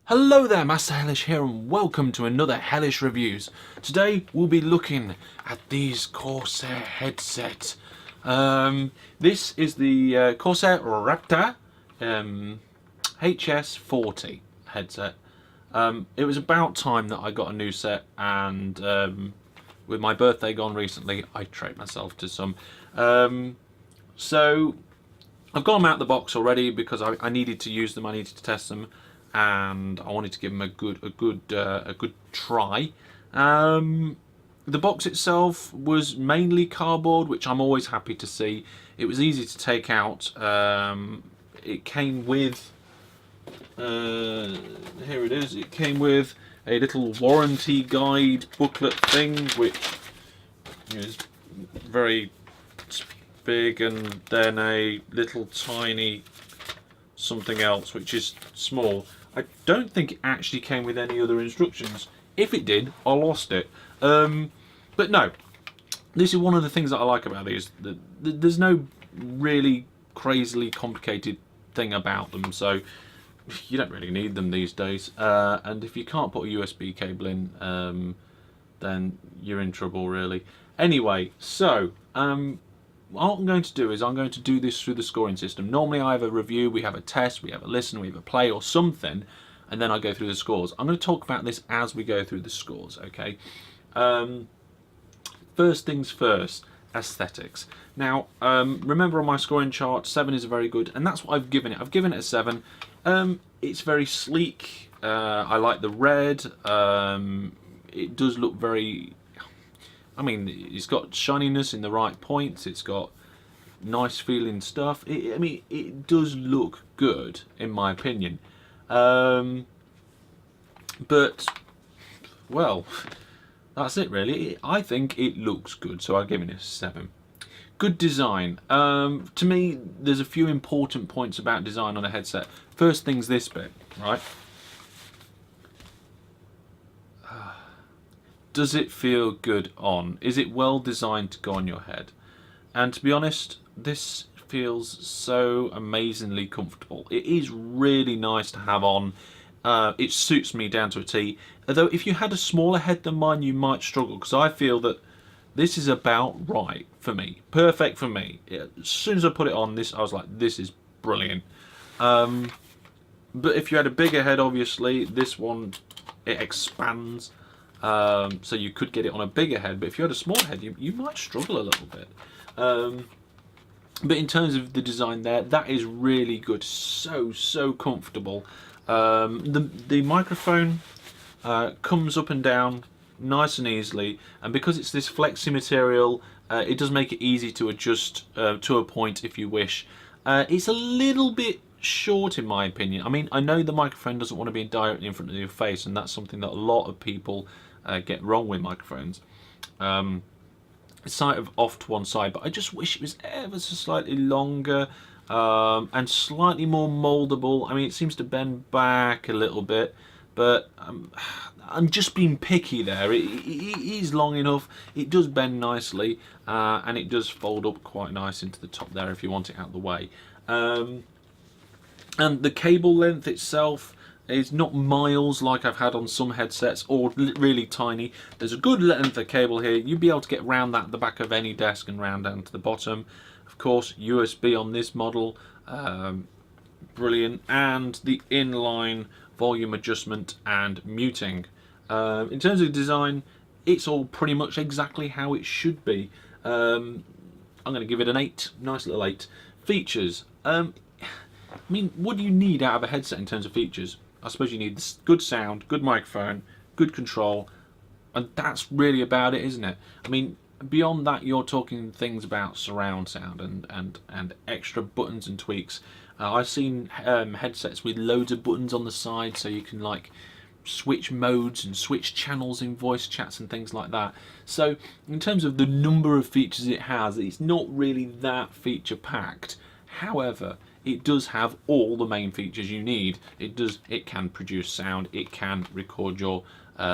Hello there, Master Hellish here, and welcome to another Hellish Reviews. Today we'll be looking at these Corsair headsets. This is the Corsair Raptor HS40 headset. It was about time that I got a new set, and with my birthday gone recently, I treated myself to some. So I've got them out of the box already because I needed to use them, I needed to test them, and I wanted to give them a good try. The box itself was mainly cardboard, which I'm always happy to see. It was easy to take out. It came with here it is. It came with a little warranty guide booklet thing, which is very big, and then a little tiny something else which is small. I don't think it actually came with any other instructions. If it did, I lost it. But no, this is one of the things that I like about these. There's no really crazily complicated thing about them, so you don't really need them these days. And if you can't put a USB cable in, then you're in trouble, really. Anyway, so what I'm going to do is I'm going to do this through the scoring system. Normally I have a review, we have a test, we have a listen, we have a play or something, and then I go through the scores. I'm going to talk about this as we go through the scores, okay? First things first, aesthetics. Now, remember on my scoring chart, 7 is very good, and that's what I've given it. I've given it a 7. It's very sleek. I like the red. It does look very... I mean, it's got shininess in the right points. It's got nice feeling stuff. I mean, it does look good, in my opinion. But, well, that's it really. I think it looks good, so I'll give it a 7. Good design. To me, there's a few important points about design on a headset. First thing's this bit, right? Does it feel good on? Is it well designed to go on your head? And to be honest, this feels so amazingly comfortable. It is really nice to have on. It suits me down to a T. Although if you had a smaller head than mine, you might struggle, because I feel that this is about right for me. Perfect for me. As soon as I put it on, I was like, this is brilliant. But if you had a bigger head, obviously, this one, it expands. So you could get it on a bigger head, but if you had a small head, you might struggle a little bit. But in terms of the design there, that is really good. So comfortable. The microphone comes up and down nice and easily, and because it's this flexi material, it does make it easy to adjust to a point if you wish. It's a little bit short in my opinion. I mean, I know the microphone doesn't want to be directly in front of your face, and that's something that a lot of people get wrong with microphones. It's sort of off to one side, but I just wish it was ever so slightly longer and slightly more moldable. I mean, it seems to bend back a little bit, but I'm just being picky there. It is long enough, it does bend nicely, and it does fold up quite nice into the top there if you want it out of the way. And the cable length itself is not miles like I've had on some headsets, or really tiny. There's a good length of cable here. You'd be able to get around that at the back of any desk and round down to the bottom. Of course, USB on this model, brilliant, and the inline volume adjustment and muting. In terms of design, it's all pretty much exactly how it should be. I'm going to give it an 8, nice little 8. Features. I mean, what do you need out of a headset in terms of features? I suppose you need good sound, good microphone, good control, and that's really about it, isn't it? I mean, beyond that, you're talking things about surround sound and extra buttons and tweaks. I've seen headsets with loads of buttons on the side, so you can like switch modes and switch channels in voice chats and things like that. So in terms of the number of features it has, it's not really that feature packed. However, it does have all the main features you need. It can produce sound, it can record your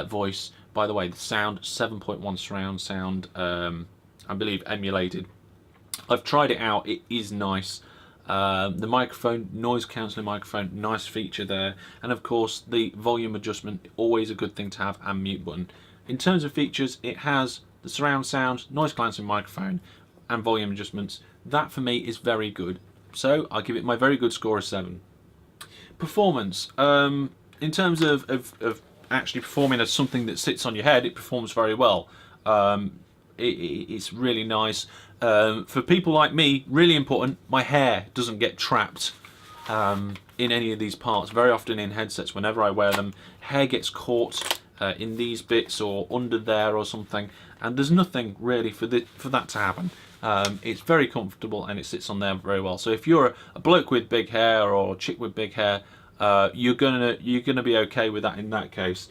voice. By the way, the sound, 7.1 surround sound, I believe emulated. I've tried it out, it is nice. The microphone, noise cancelling microphone, nice feature there. And of course the volume adjustment, always a good thing to have, and mute button. In terms of features, it has the surround sound, noise cancelling microphone and volume adjustments. That for me is very good. So I'll give it my very good score of 7. Performance. In terms of actually performing as something that sits on your head, it performs very well. It's really nice. For people like me, really important, my hair doesn't get trapped in any of these parts. Very often in headsets, whenever I wear them, hair gets caught in these bits or under there or something, and there's nothing really for that to happen. It's very comfortable and it sits on there very well. So if you're a bloke with big hair or a chick with big hair, you're gonna be okay with that in that case.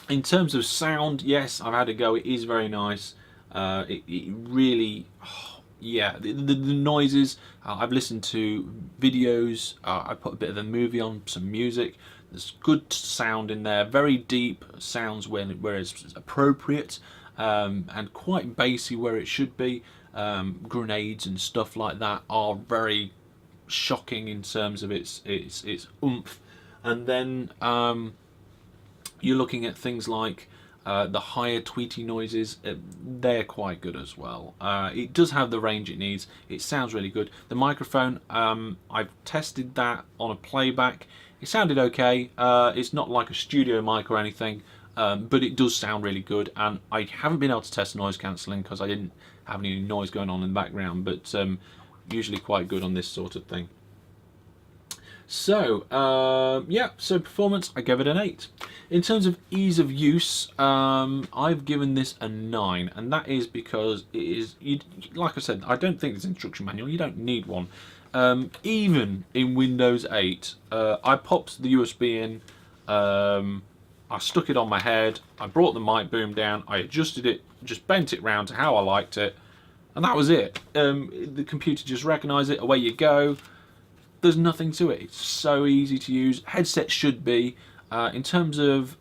In terms of sound, yes, I've had a go. It is very nice. It really, yeah, the noises. I've listened to videos. I put a bit of a movie on, some music. There's good sound in there. Very deep sounds where it's appropriate, and quite bassy where it should be. Grenades and stuff like that are very shocking in terms of its oomph. And then you're looking at things like the higher tweety noises. They're quite good as well. It does have the range it needs. It sounds really good. The microphone, I've tested that on a playback. It sounded okay. It's not like a studio mic or anything, but it does sound really good. And I haven't been able to test noise cancelling because I didn't have any noise going on in the background, but usually quite good on this sort of thing. So yeah, so performance, I gave it an 8. In terms of ease of use, I've given this a 9, and that is because it is, like I said, I don't think there's an instruction manual. You don't need one. Even in Windows 8, I popped the USB in, I stuck it on my head, I brought the mic boom down, I adjusted it, just bent it round to how I liked it, and that was it. The computer just recognised it, away you go. There's nothing to it. It's so easy to use. Headsets should be. In terms of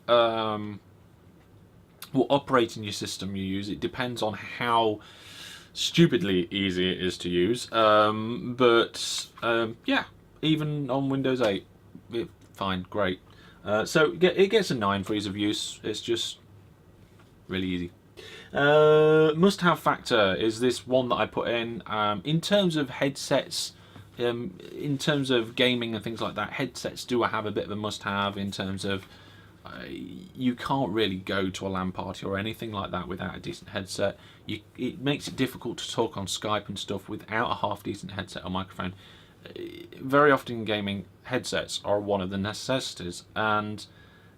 what operating system you use, it depends on how stupidly easy it is to use. Yeah, even on Windows 8, fine, great. So it gets a 9 for ease of use. It's just really easy. Must-have factor is this one that I put in. In terms of headsets, in terms of gaming and things like that, headsets do have a bit of a must-have in terms of you can't really go to a LAN party or anything like that without a decent headset. It makes it difficult to talk on Skype and stuff without a half-decent headset or microphone. Very often in gaming, headsets are one of the necessities, and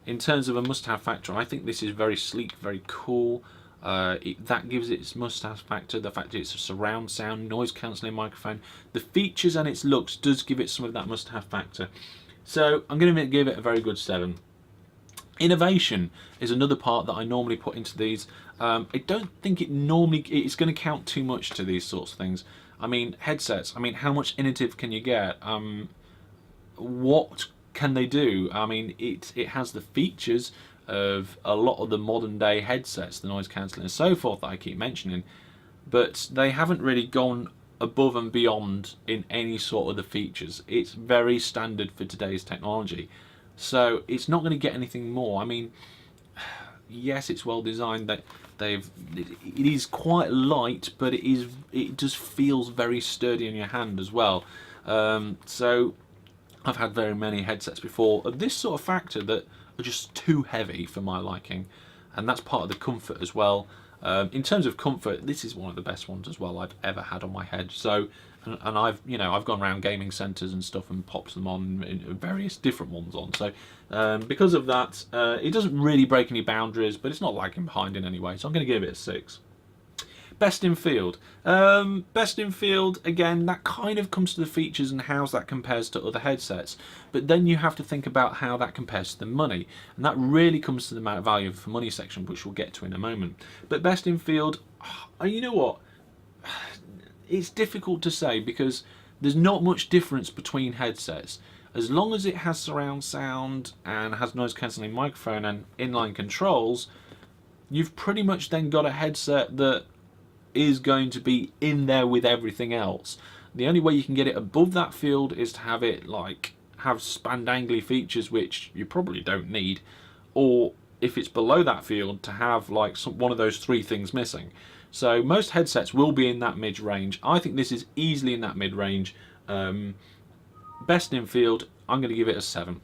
in terms of a must-have factor, I think this is very sleek, very cool. That gives it its must-have factor. The fact that it's a surround sound, noise cancelling microphone, the features and its looks does give it some of that must-have factor. So I'm going to give it a very good 7. Innovation is another part that I normally put into these. I don't think it's going to count too much to these sorts of things. I mean, headsets. I mean, how much innovative can you get? What can they do? I mean, it has the features of a lot of the modern day headsets, the noise cancelling and so forth that I keep mentioning, but they haven't really gone above and beyond in any sort of the features. It's very standard for today's technology, so it's not going to get anything more. I mean, yes, it's well designed. That it is quite light, but it just feels very sturdy in your hand as well. So I've had very many headsets before of this sort of factor that are just too heavy for my liking, and that's part of the comfort as well. In terms of comfort, this is one of the best ones as well I've ever had on my head. So, and I've gone around gaming centres and stuff and popped them on, in various different ones on. So because of that, it doesn't really break any boundaries, but it's not lagging behind in any way. So I'm going to give it a 6. Best in field. Best in field, again, that kind of comes to the features and how that compares to other headsets. But then you have to think about how that compares to the money. And that really comes to the amount of value for money section, which we'll get to in a moment. But best in field, you know what? It's difficult to say because there's not much difference between headsets. As long as it has surround sound and has noise cancelling microphone and inline controls, you've pretty much then got a headset that is going to be in there with everything else. The only way you can get it above that field is to have it like have spandangly features, which you probably don't need, or if it's below that field, to have like one of those three things missing. So most headsets will be in that mid-range. I think this is easily in that mid-range. Best in field, I'm going to give it a 7.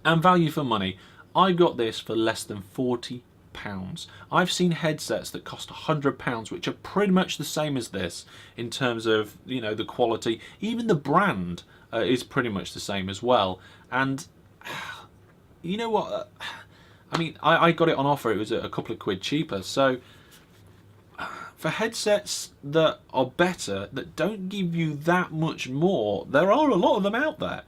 And value for money, I got this for less than £40. I've seen headsets that cost £100, which are pretty much the same as this in terms of, you know, the quality. Even the brand is pretty much the same as well. And you know what? I mean, I got it on offer. It was a couple of quid cheaper. So for headsets that are better, that don't give you that much more, there are a lot of them out there.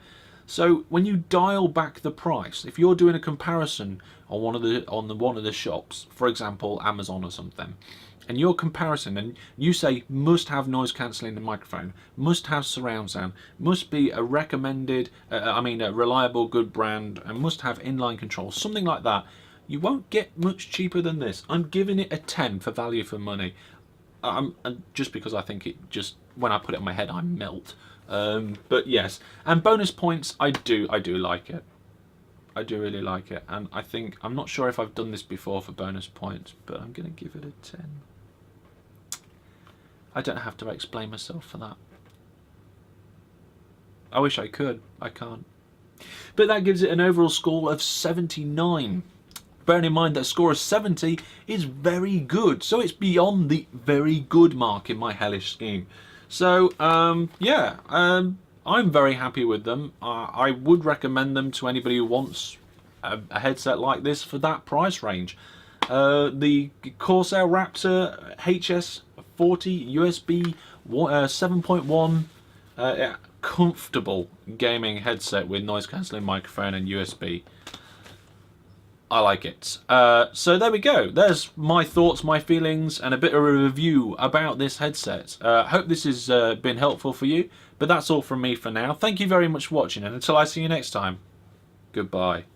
So when you dial back the price, if you're doing a comparison on one of the shops, for example Amazon or something, and your comparison, and you say must have noise cancelling microphone, must have surround sound, must be a recommended, a reliable good brand, and must have inline control, something like that, you won't get much cheaper than this. I'm giving it a 10 for value for money. Just because I think it just, when I put it on my head, I melt. But yes, and bonus points, I do like it. I do really like it, and I think, I'm not sure if I've done this before for bonus points, but I'm going to give it a 10. I don't have to explain myself for that. I wish I could, I can't. But that gives it an overall score of 79. Bearing in mind that a score of 70 is very good, so it's beyond the very good mark in my Hellish scheme. So yeah, I'm very happy with them. I would recommend them to anybody who wants a headset like this for that price range. The Corsair Raptor HS40 USB 7.1 comfortable gaming headset with noise cancelling microphone and USB. I like it. So there we go. There's my thoughts, my feelings, and a bit of a review about this headset. Hope this has been helpful for you. But that's all from me for now. Thank you very much for watching, and until I see you next time, goodbye.